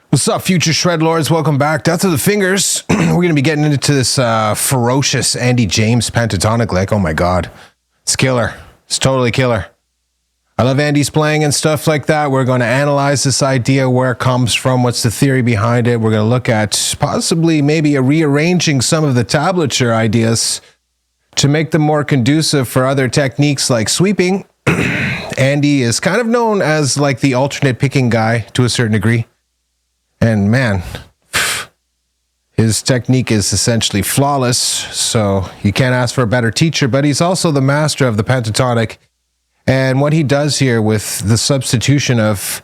What's up, future shred lords? Welcome back. Death of the Fingers. We're going to be getting into this ferocious Andy James pentatonic lick. Oh my god. It's killer. It's totally killer. I love Andy's playing and stuff like that. We're going to analyze this idea, where it comes from, what's the theory behind it. We're going to look at possibly maybe rearranging some of the tablature ideas to make them more conducive for other techniques like sweeping. Andy is kind of known as like the alternate picking guy to a certain degree. And man, his technique is essentially flawless, so you can't ask for a better teacher, but he's also the master of the pentatonic. And what he does here with the substitution of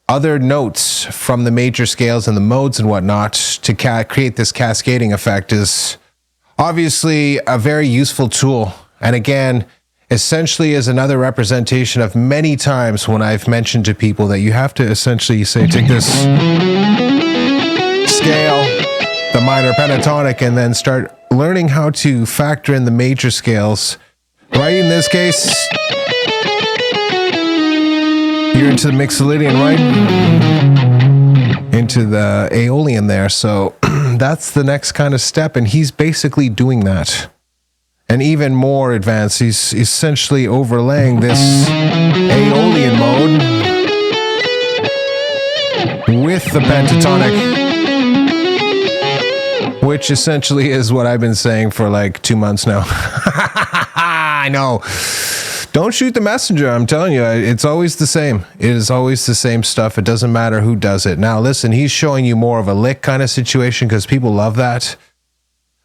other notes from the major scales and the modes and whatnot to create this cascading effect is obviously a very useful tool. And again, essentially is another representation of many times when I've mentioned to people that you have to essentially say, take this scale, the minor pentatonic, and then start learning how to factor in the major scales. Right, in this case, you're into the Mixolydian, right? Into the Aeolian there. So that's the next kind of step, and he's basically doing that. And even more advanced, he's essentially overlaying this Aeolian mode with the pentatonic, which essentially is what I've been saying for like 2 months now. I know. Don't shoot the messenger. I'm telling you, it's always the same. It is always the same stuff. It doesn't matter who does it. Now, listen, he's showing you more of a lick kind of situation because people love that.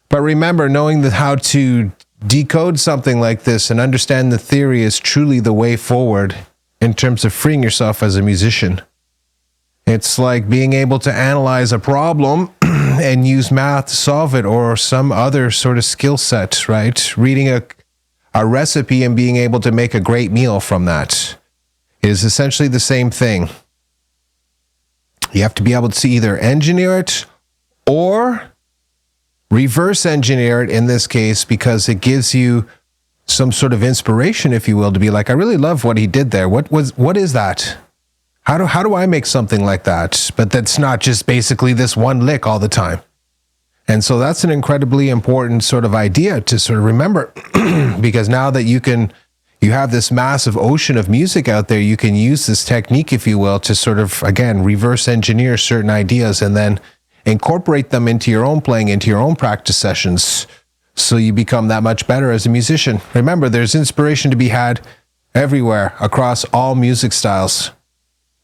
But remember, knowing how to decode something like this and understand the theory is truly the way forward in terms of freeing yourself as a musician. It's like being able to analyze a problem and use math to solve it, or some other sort of skill set, right? Reading a recipe and being able to make a great meal from that is essentially the same thing. You have to be able to either engineer it or reverse engineer it in this case, because it gives you some sort of inspiration, if you will, to be like, I really love what he did there. What is that? How do I make something like that? But that's not just basically this one lick all the time. And so that's an incredibly important sort of idea to sort of remember, because now that you have this massive ocean of music out there, you can use this technique, if you will, to sort of, again, reverse engineer certain ideas and then incorporate them into your own playing, into your own practice sessions, so you become that much better as a musician. Remember, there's inspiration to be had everywhere across all music styles.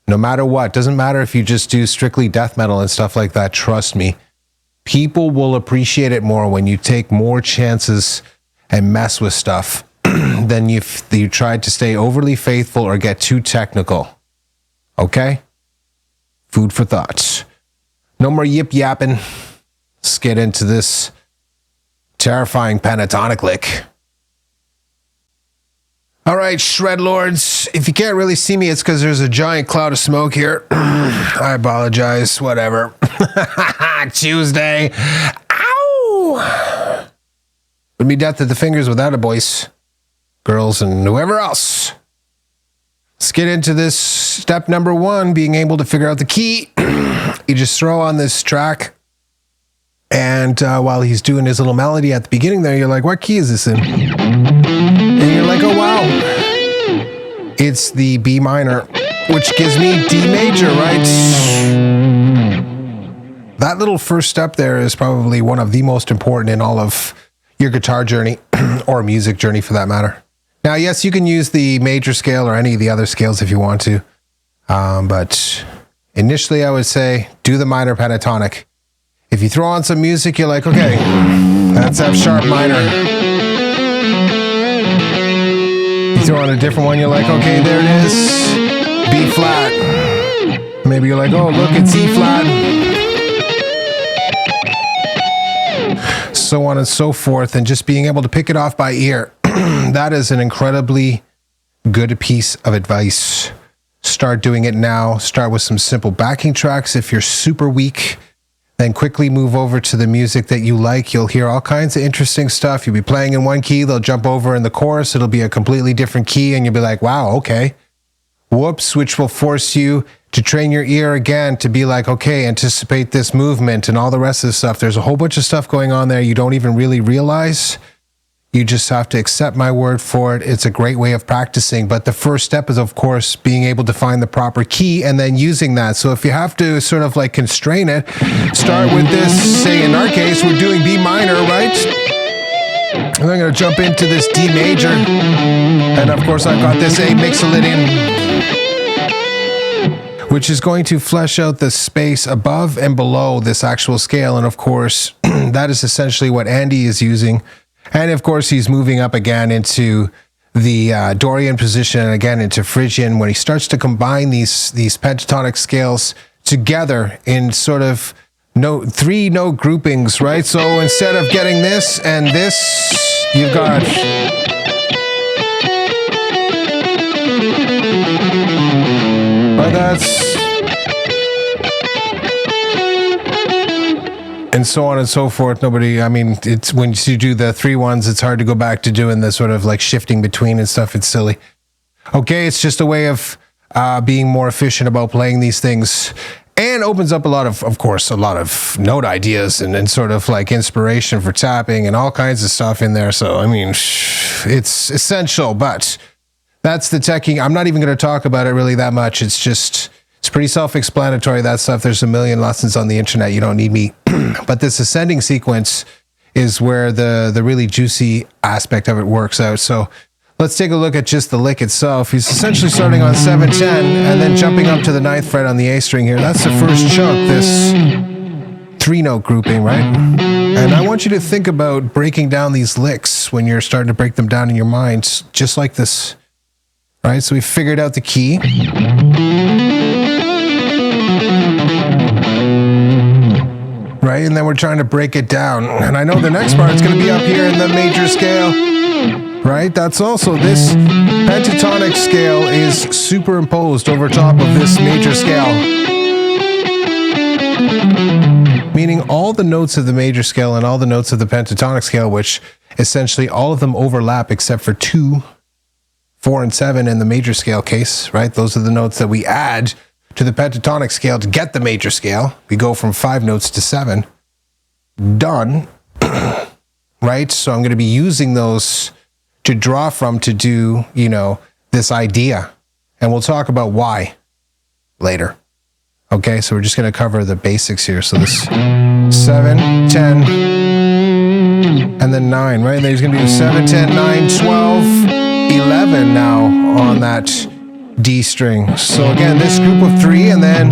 No matter what, doesn't matter if you just do strictly death metal and stuff like that, trust me. People will appreciate it more when you take more chances and mess with stuff than you tried to stay overly faithful or get too technical. Okay? Food for thought. No more yip yapping. Let's get into this terrifying pentatonic lick. All right, shred lords. If you can't really see me, it's because there's a giant cloud of smoke here. I apologize. Whatever. Tuesday. Ow! Would be Death of the Fingers without a boys, girls, and whoever else. Let's get into this step number 1, being able to figure out the key. You just throw on this track, and while he's doing his little melody at the beginning there, you're like, what key is this in? And you're like, oh wow, it's the B minor, which gives me D major, right? That little first step there is probably one of the most important in all of your guitar journey, or music journey for that matter. Now, yes, you can use the major scale or any of the other scales if you want to, but initially I would say do the minor pentatonic. If you throw on some music, you're like, okay, that's F sharp minor. You throw on a different one, you're like, okay, there it is, B flat. Maybe you're like, oh, look, it's E flat. So on and so forth, and just being able to pick it off by ear. That is an incredibly good piece of advice. Start doing it now. Start with some simple backing tracks. If you're super weak, then quickly move over to the music that you like. You'll hear all kinds of interesting stuff. You'll be playing in one key, they'll jump over in the chorus, it'll be a completely different key, and you'll be like, wow, okay. whoops, which will force you to train your ear again to be like, okay, anticipate this movement and all the rest of the stuff. There's a whole bunch of stuff going on there you don't even really realize. You just have to accept my word for it. It's a great way of practicing. But the first step is, of course, being able to find the proper key and then using that. So if you have to sort of like constrain it, start with this, say in our case, we're doing B minor, right? And I'm going to jump into this D major. And of course, I've got this A mixolydian, which is going to flesh out the space above and below this actual scale. And of course, that is essentially what Andy is using. And of course, he's moving up again into the Dorian position and again into Phrygian when he starts to combine these pentatonic scales together in sort of three note groupings, right? So instead of getting this and this, you've got... But that's... And so on and so forth. It's when you do the 3 ones, it's hard to go back to doing the sort of like shifting between and stuff. It's silly. Okay, it's just a way of being more efficient about playing these things. And opens up a lot of note ideas and sort of like inspiration for tapping and all kinds of stuff in there. So, it's essential, but that's the teching. I'm not even going to talk about it really that much. It's pretty self-explanatory, that stuff. There's a million lessons on the internet. You don't need me. But this ascending sequence is where the really juicy aspect of it works out. So let's take a look at just the lick itself. He's essentially starting on 7-10 and then jumping up to the 9th fret on the A string here. That's the first chunk, this 3-note grouping, right? And I want you to think about breaking down these licks when you're starting to break them down in your mind, just like this, right? So we figured out the key. Right, and then we're trying to break it down. And I know the next part is going to be up here in the major scale. Right, that's also this pentatonic scale is superimposed over top of this major scale. Meaning all the notes of the major scale and all the notes of the pentatonic scale, which essentially all of them overlap except for 2, 4, and 7 in the major scale case, right? Those are the notes that we add to the pentatonic scale to get the major scale. We go from 5 notes to 7. Done. Right? So I'm going to be using those to draw from to do, this idea. And we'll talk about why later. Okay, so we're just going to cover the basics here. So this 7, 10, and then 9, right? And then he's going to do 7, 10, 9, 12, 11 now on that D string. So again, this group of 3 and then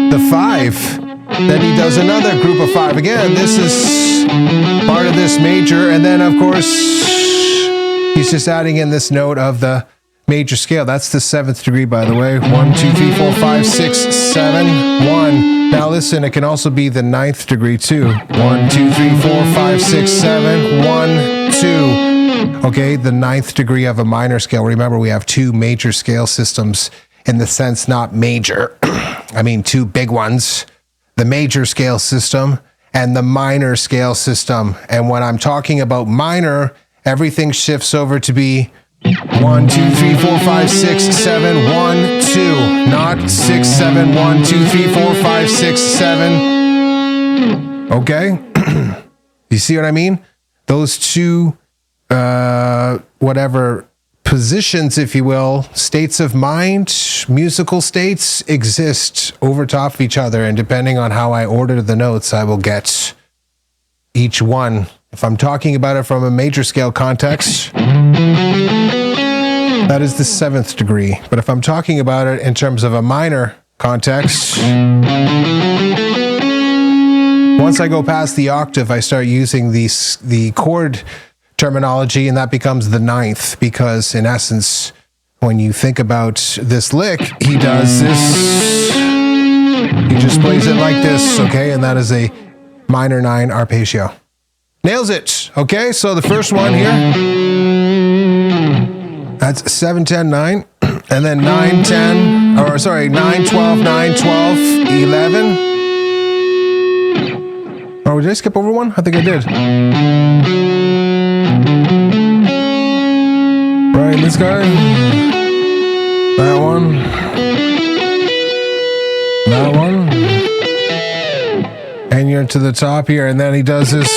the 5. Then he does another group of 5. Again, this is part of this major. And then, of course, he's just adding in this note of the major scale. That's the 7th degree, by the way. 1, 2, 3, 4, 5, 6, 7, 1. Now listen, it can also be the 9th degree too. 1, 2, 3, 4, 5, 6, 7, 1, 2. Okay, the 9th degree of a minor scale. Remember, we have 2 major scale systems in the sense not major. 2 big ones. The major scale system and the minor scale system. And when I'm talking about minor, everything shifts over to be 1, 2, 3, 4, 5, 6, 7, 1, 2. Not 6, 7, 1, 2, 3, 4, 5, 6, 7. Okay? You see what I mean? Those 2 positions, if you will, states of mind, musical states exist over top of each other. And depending on how I order the notes, I will get each one. If I'm talking about it from a major scale context, that is the 7th degree. But if I'm talking about it in terms of a minor context, once I go past the octave, I start using the chord terminology, and that becomes the 9th, because in essence, when you think about this lick, he does this, he just plays it like this, okay? And that is a minor 9 arpeggio. Nails it, okay? So the first one here, that's 7, 10, 9, and then 9, 10, 9, 12, 9, 12, 11. Oh, did I skip over one? I think I did. Right, this guy. That one. That one. And you're to the top here, and then he does this.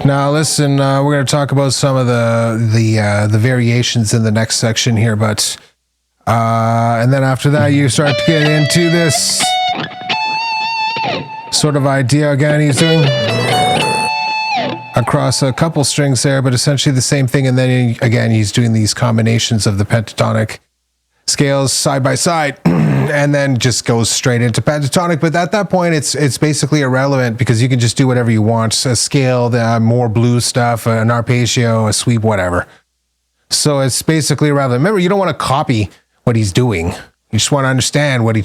Now listen, we're going to talk about some of the variations in the next section here, but and then after that you start to get into this sort of idea again. He's doing across a couple strings there, but essentially the same thing. And then again, he's doing these combinations of the pentatonic scales side by side, and then just goes straight into pentatonic. But at that point, it's basically irrelevant because you can just do whatever you want. A scale, more blues stuff, an arpeggio, a sweep, whatever. So it's basically irrelevant. Remember, you don't want to copy what he's doing. You just want to understand what he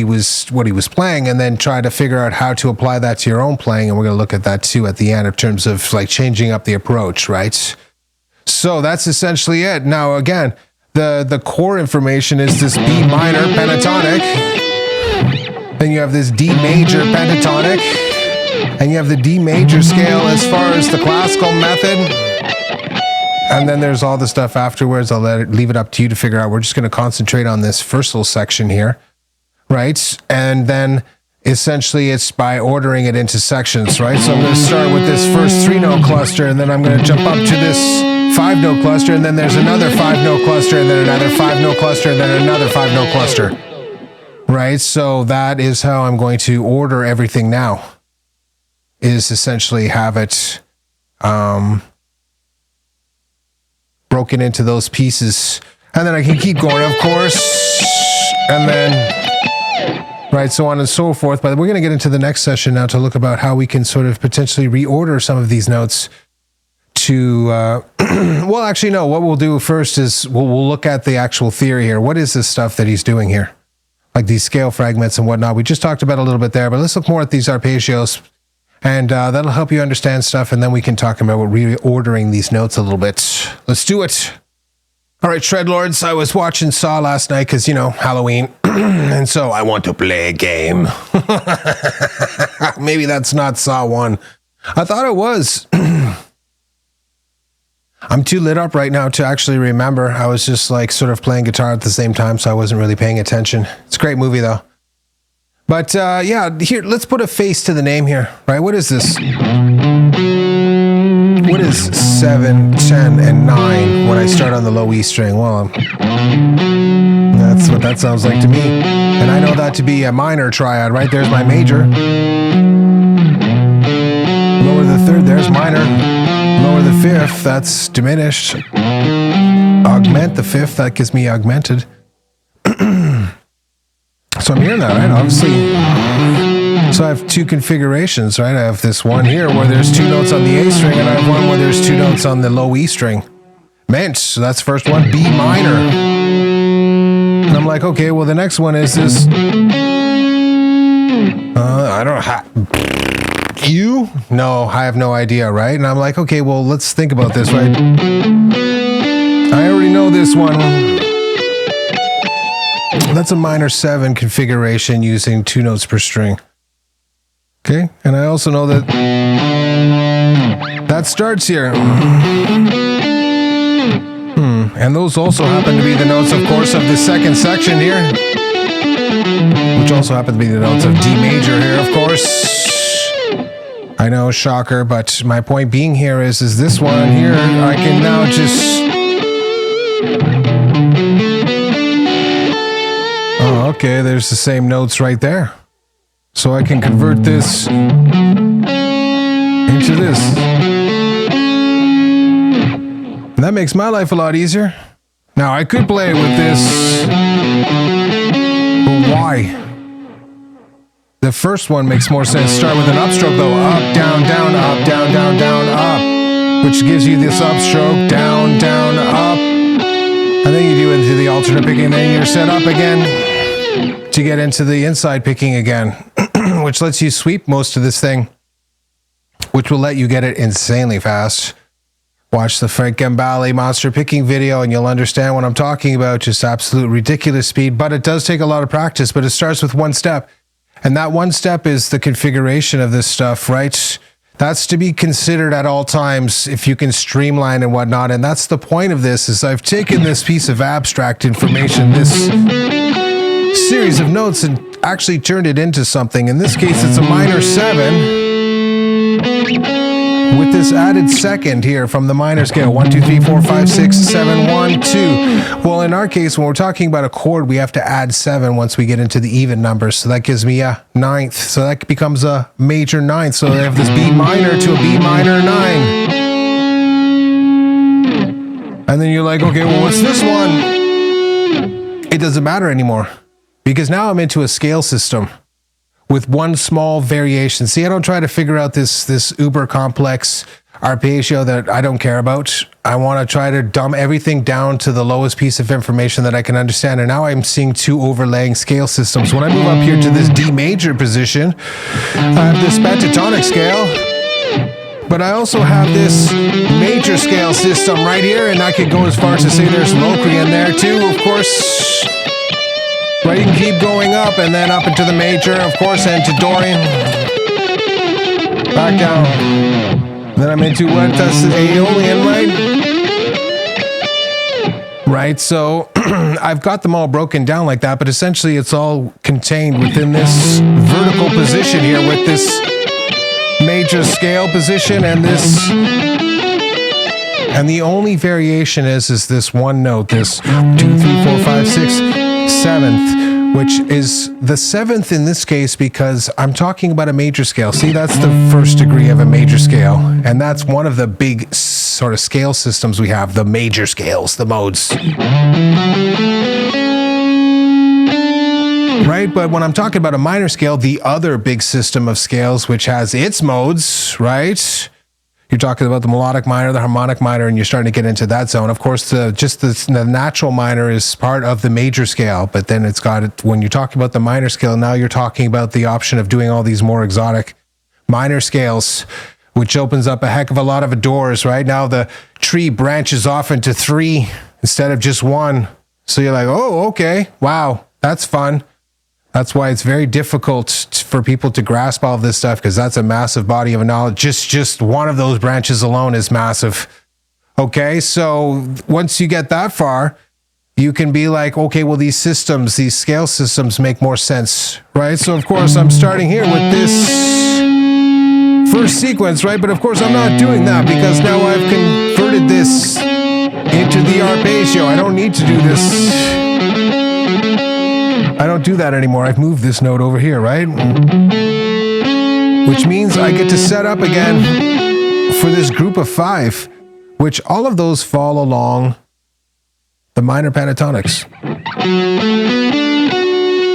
was playing, and then try to figure out how to apply that to your own playing. And we're going to look at that too at the end in terms of like changing up the approach, right? So that's essentially it. Now, again, the core information is this B minor pentatonic. Then you have this D major pentatonic, and you have the D major scale as far as the classical method. And then there's all the stuff afterwards. I'll leave it up to you to figure out. We're just going to concentrate on this first little section here, right? And then essentially it's by ordering it into sections, right? So I'm going to start with this first 3-note cluster, and then I'm going to jump up to this 5-note cluster, and then there's another 5-note cluster, and then another 5-note cluster, and then another 5-note cluster, right? So that is how I'm going to order everything now, is essentially have it broken into those pieces, and then I can keep going, of course, and then right, so on and so forth. But we're going to get into the next session now to look about how we can sort of potentially reorder some of these notes to well, actually no, what we'll do first is we'll look at the actual theory here. What is this stuff that he's doing here, like these scale fragments and whatnot? We just talked about a little bit there, but let's look more at these arpeggios. And that'll help you understand stuff, and then we can talk about reordering these notes a little bit. Let's do it. All right, Shredlords, I was watching Saw last night because, you know, Halloween, and so I want to play a game. Maybe that's not Saw 1. I thought it was. I'm too lit up right now to actually remember. I was just like sort of playing guitar at the same time, so I wasn't really paying attention. It's a great movie, though. But yeah, here, let's put a face to the name here, right? What is this? What is 7, 10, and 9 when I start on the low E string? Well, that's what that sounds like to me. And I know that to be a minor triad, right? There's my major. Lower the third, there's minor. Lower the fifth, that's diminished. Augment the fifth, that gives me augmented. So I'm hearing that, right? Obviously. So I have two configurations, right? I have this one here where there's 2 notes on the A string, and I have one where there's 2 notes on the low E string. Meant, so that's the first one, B minor. And I'm like, okay, well the next one is this. I don't know. You? No, I have no idea, right? And I'm like, okay, well let's think about this, right? I already know this one. That's a minor 7 configuration using 2 notes per string. Okay, and I also know that that starts here. And those also happen to be the notes, of course, of the second section here, which also happen to be the notes of D major here, of course. I know, shocker, but my point being here is this one here, I can now just... Oh, okay, there's the same notes right there. So I can convert this into this. And that makes my life a lot easier. Now, I could play with this, but why? The first one makes more sense. Start with an upstroke, though. Up, down, up, down, down, up. Which gives you this upstroke, down, up. And then you do into the alternate picking, and then you're set up again to get into the inside picking again, which lets you sweep most of this thing, which will let you get it insanely fast. Watch the Frank Gambale monster picking video and you'll understand what I'm talking about. Just absolute ridiculous speed, but it does take a lot of practice, but it starts with one step. And that one step is the configuration of this stuff, right? That's to be considered at all times if you can streamline and whatnot. And that's the point of this, is I've taken this piece of abstract information, this series of notes, and actually turned it into something. In this case, it's a minor 7 with this added second here from the minor scale. 1, 2, 3, 4, 5, 6, 7, 1, 2. Well, in our case, when we're talking about a chord, we have to add 7 once we get into the even numbers. So that gives me a 9th. So that becomes a major 9th. So I have this B minor to a B minor 9. And then you're like, okay, well, what's this one? It doesn't matter anymore, because now I'm into a scale system with one small variation. See, I don't try to figure out this uber complex arpeggio that I don't care about. I want to try to dumb everything down to the lowest piece of information that I can understand. And now I'm seeing 2 overlaying scale systems. When I move up here to this D major position, I have this pentatonic scale, but I also have this major scale system right here, and I could go as far as to say there's Locrian there too, of course. Right, you can keep going up and then up into the major, of course, and to Dorian. Back down. Then I'm into what? That's the Aeolian, right? Right, so I've got them all broken down like that, but essentially it's all contained within this vertical position here with this major scale position and this. And the only variation is this one note, this 2, 3, 4, 5, 6, 7th, which is the 7th in this case because I'm talking about a major scale. See, that's the first degree of a major scale. And that's one of the big sort of scale systems we have, the major scales, the modes. Right? But when I'm talking about a minor scale, the other big system of scales, which has its modes, right? You're talking about the melodic minor, the harmonic minor, and you're starting to get into that zone. Of course, the natural minor is part of the major scale, but then it's got it. When you're talking about the minor scale, now you're talking about the option of doing all these more exotic minor scales, which opens up a heck of a lot of doors. Right now, the tree branches off into 3 instead of just 1. So you're like, oh, okay, wow, that's fun. That's why it's very difficult for people to grasp all of this stuff, because that's a massive body of knowledge. Just one of those branches alone is massive. Okay, so once you get that far, you can be like, okay, well, these systems, these scale systems make more sense, right? So, of course, I'm starting here with this first sequence, right? But, of course, I'm not doing that because now I've converted this into the arpeggio. I don't need to do this. I don't do that anymore. I've moved this note over here, right? Which means I get to set up again for this group of 5, which all of those fall along the minor pentatonics.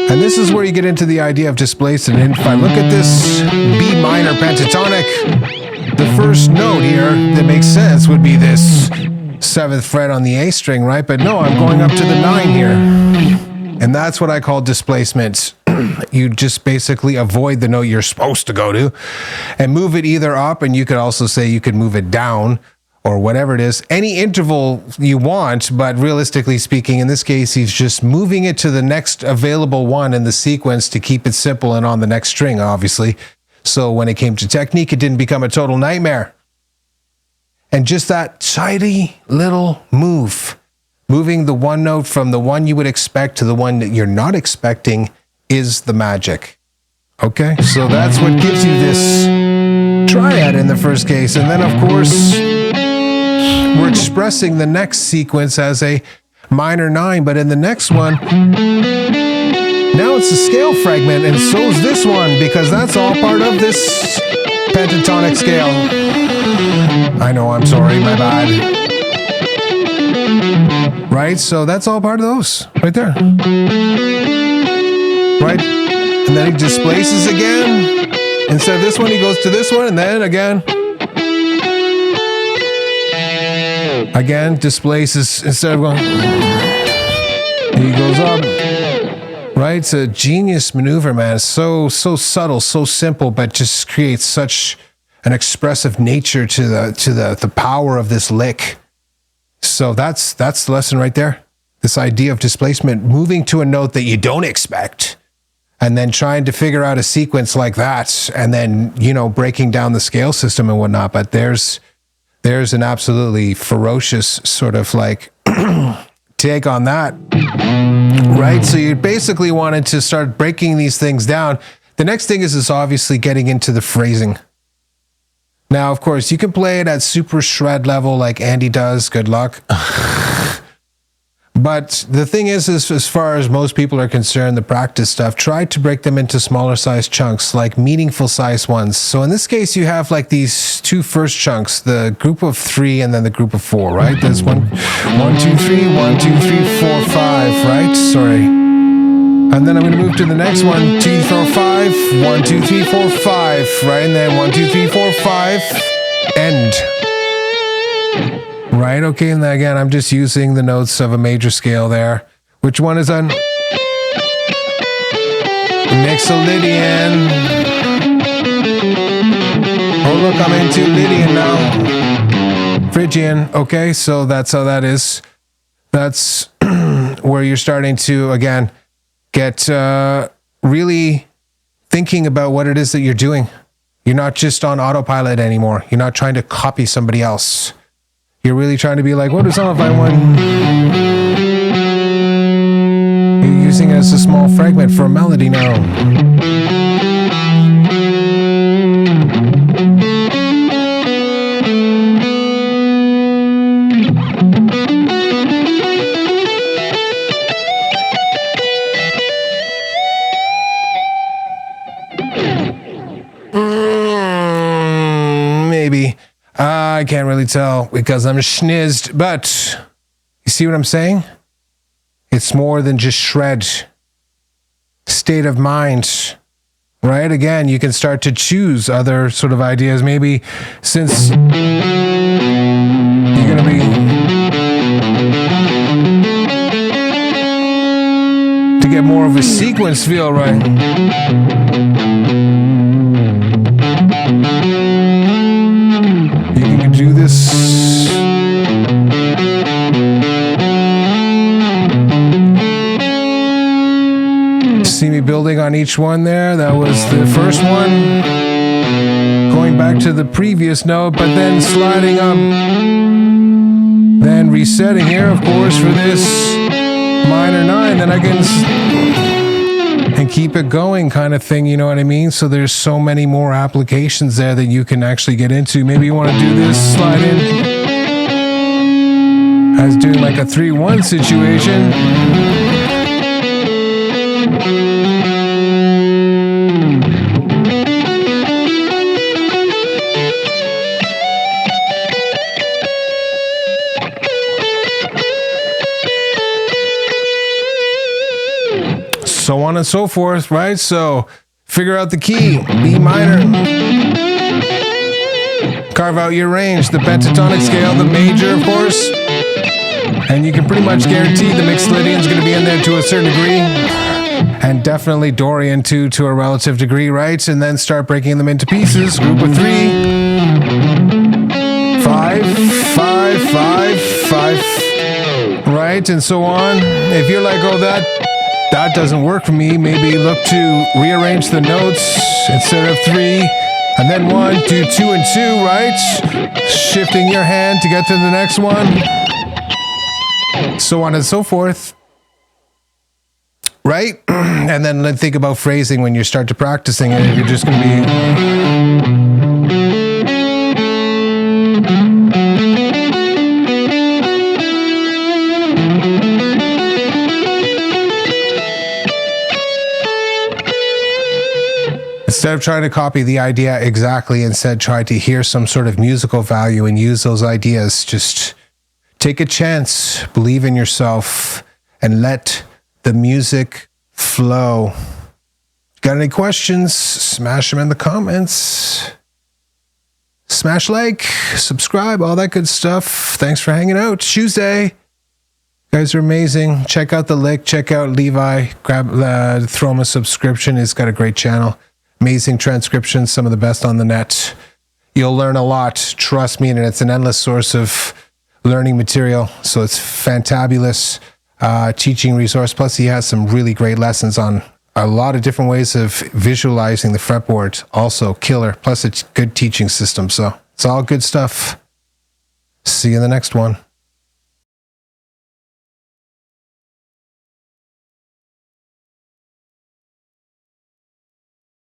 And this is where you get into the idea of displacement. And if I look at this B minor pentatonic, the first note here that makes sense would be this 7th fret on the A string, right? But no, I'm going up to the 9 here. And that's what I call displacement. You just basically avoid the note you're supposed to go to and move it either up, and you could also say you could move it down or whatever it is. Any interval you want, but realistically speaking, in this case, he's just moving it to the next available one in the sequence to keep it simple and on the next string, obviously. So when it came to technique, it didn't become a total nightmare. And just that tiny little move, moving the one note from the one you would expect to the one that you're not expecting, is the magic. Okay, so that's what gives you this triad in the first case. And then, of course, we're expressing the next sequence as a minor 9, but in the next one, now it's a scale fragment, and so is this one, because that's all part of this pentatonic scale. I know, I'm sorry, my bad. Right, so that's all part of those, right there. Right, and then he displaces again. Instead of this one, he goes to this one, and then again. Again, displaces, instead of going, he goes up. Right, it's a genius maneuver, man. It's so subtle, so simple, but just creates such an expressive nature to the power of this lick. So that's the lesson right there. This idea of displacement, moving to a note that you don't expect, and then trying to figure out a sequence like that, and then, you know, breaking down the scale system and whatnot. But there's an absolutely ferocious sort of like take on that, right? So you basically wanted to start breaking these things down. The next thing is obviously getting into the phrasing. Now, of course, you can play it at super shred level like Andy does. Good luck. But the thing is as far as most people are concerned, the practice stuff, try to break them into smaller size chunks, like meaningful size ones. So in this case, you have like these two first chunks, the group of 3 and then the group of 4, right? There's 1, 2, 3, 1, 2, 3, 4, 5, right? Sorry. And then I'm going to move to the next one, 2, 4, 5, 1, 2, 3, 4, 5, right? And then 1, 2, 3, 4, 5, end. Right, okay, and then again, I'm just using the notes of a major scale there. Which one is on? Mixolydian. Oh, look, I'm into Lydian now. Phrygian, okay, so that's how that is. That's where you're starting to, again, get really thinking about what it is that you're doing. You're not just on autopilot anymore. You're not trying to copy somebody else. You're really trying to be like, what is on if I want? You're using it as a small fragment for a melody now. Maybe. I can't really tell because I'm schnizzed, but you see what I'm saying? It's more than just shred. State of mind, right? Again, you can start to choose other sort of ideas. Maybe since you're going to be to get more of a sequence feel, right? Do this. See me building on each one there. That was the first one. Going back to the previous note, but then sliding up. Then resetting here, of course, for this minor 9. Then I can and keep it going kind of thing, you know what I mean? So there's so many more applications there that you can actually get into. Maybe you want to do this, slide in as doing like a 3-1 situation. So on and so forth, right? So figure out the key, B minor. Carve out your range, the pentatonic scale, the major, of course. And you can pretty much guarantee the mixed Lydian's going to be in there to a certain degree. And definitely Dorian too, to a relative degree, right? And then start breaking them into pieces. Group of 3. 5, 5, 5, 5. Right? And so on. If you're like, oh, that doesn't work for me, maybe look to rearrange the notes instead of 3, and then 1, do 2 and 2, right? Shifting your hand to get to the next one, so on and so forth, right? And then think about phrasing when you start to practicing it. If you're just going to be instead of trying to copy the idea exactly, instead try to hear some sort of musical value and use those ideas. Just take a chance, believe in yourself, and let the music flow. Got any questions? Smash them in the comments. Smash like, subscribe, all that good stuff. Thanks for hanging out. Tuesday. You guys are amazing. Check out the link. Check out Levi. Throw him a subscription. He's got a great channel. Amazing transcriptions, some of the best on the net. You'll learn a lot, trust me, and it's an endless source of learning material. So it's fantabulous teaching resource. Plus, he has some really great lessons on A lot of different ways of visualizing the fretboard. Also killer. Plus it's good teaching system. So it's all good stuff. See you in the next one.